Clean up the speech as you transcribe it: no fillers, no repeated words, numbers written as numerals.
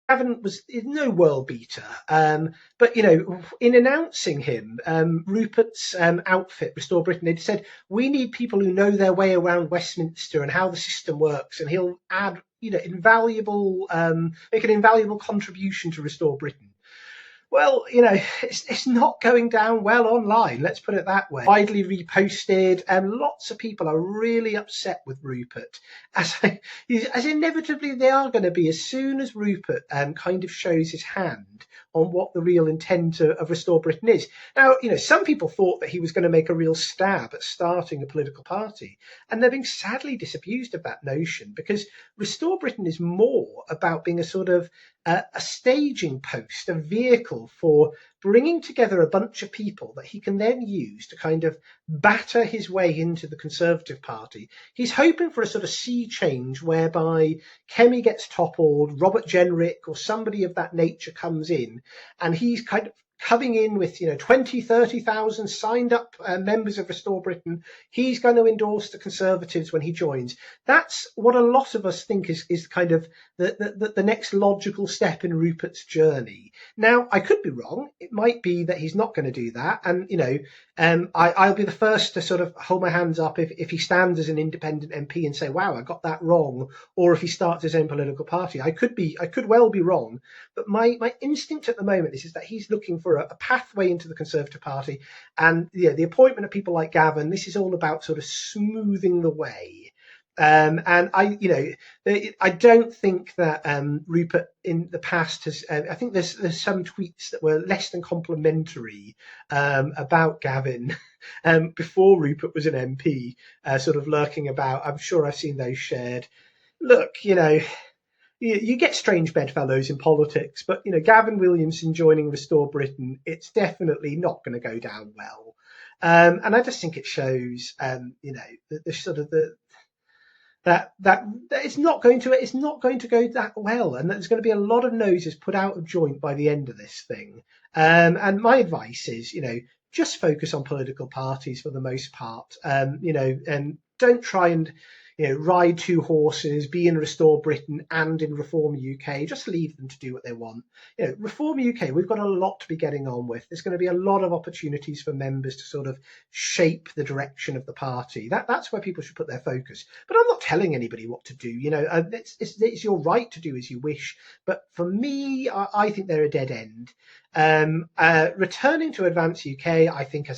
Gavin was no world beater, but in announcing him, Rupert's outfit, Restore Britain, they'd said we need people who know their way around Westminster and how the system works, and he'll add, invaluable, make an invaluable contribution to Restore Britain. Well, it's not going down well online. Let's put it that way. Widely reposted, and lots of people are really upset with Rupert, as inevitably they are going to be as soon as Rupert kind of shows his hand on what the real intent of Restore Britain is. Now, some people thought that he was going to make a real stab at starting a political party, and they're being sadly disabused of that notion, because Restore Britain is more about being a sort of a staging post, a vehicle for bringing together a bunch of people that he can then use to kind of batter his way into the Conservative Party. He's hoping for a sort of sea change whereby Kemi gets toppled, Robert Jenrick or somebody of that nature comes in, and he's kind of coming in with 20, 30,000 signed up members of Restore Britain. He's going to endorse the Conservatives when he joins. That's what a lot of us think is kind of the next logical step in Rupert's journey. Now, I could be wrong. It might be that he's not going to do that, and I'll be the first to sort of hold my hands up if he stands as an independent MP and say, "Wow, I got that wrong," or if he starts his own political party. I could well be wrong, but my instinct at the moment is that he's looking for a pathway into the Conservative Party, and the appointment of people like Gavin. This is all about sort of smoothing the way. And I don't think that Rupert in the past has. I think there's some tweets that were less than complimentary about Gavin before Rupert was an MP, sort of lurking about. I'm sure I've seen those shared. Look, you get strange bedfellows in politics, but Gavin Williamson joining Restore Britain, it's definitely not going to go down well. And I just think it shows, the sort of that it's not going to go that well, and there's going to be a lot of noses put out of joint by the end of this thing. And my advice is, just focus on political parties for the most part. And don't try and ride two horses, be in Restore Britain and in Reform UK. Just leave them to do what they want. Reform UK, we've got a lot to be getting on with. There's going to be a lot of opportunities for members to sort of shape the direction of the party. That's where people should put their focus. But I'm not telling anybody what to do. It's your right to do as you wish. But for me, I think they're a dead end. Returning to Advance UK, I think, has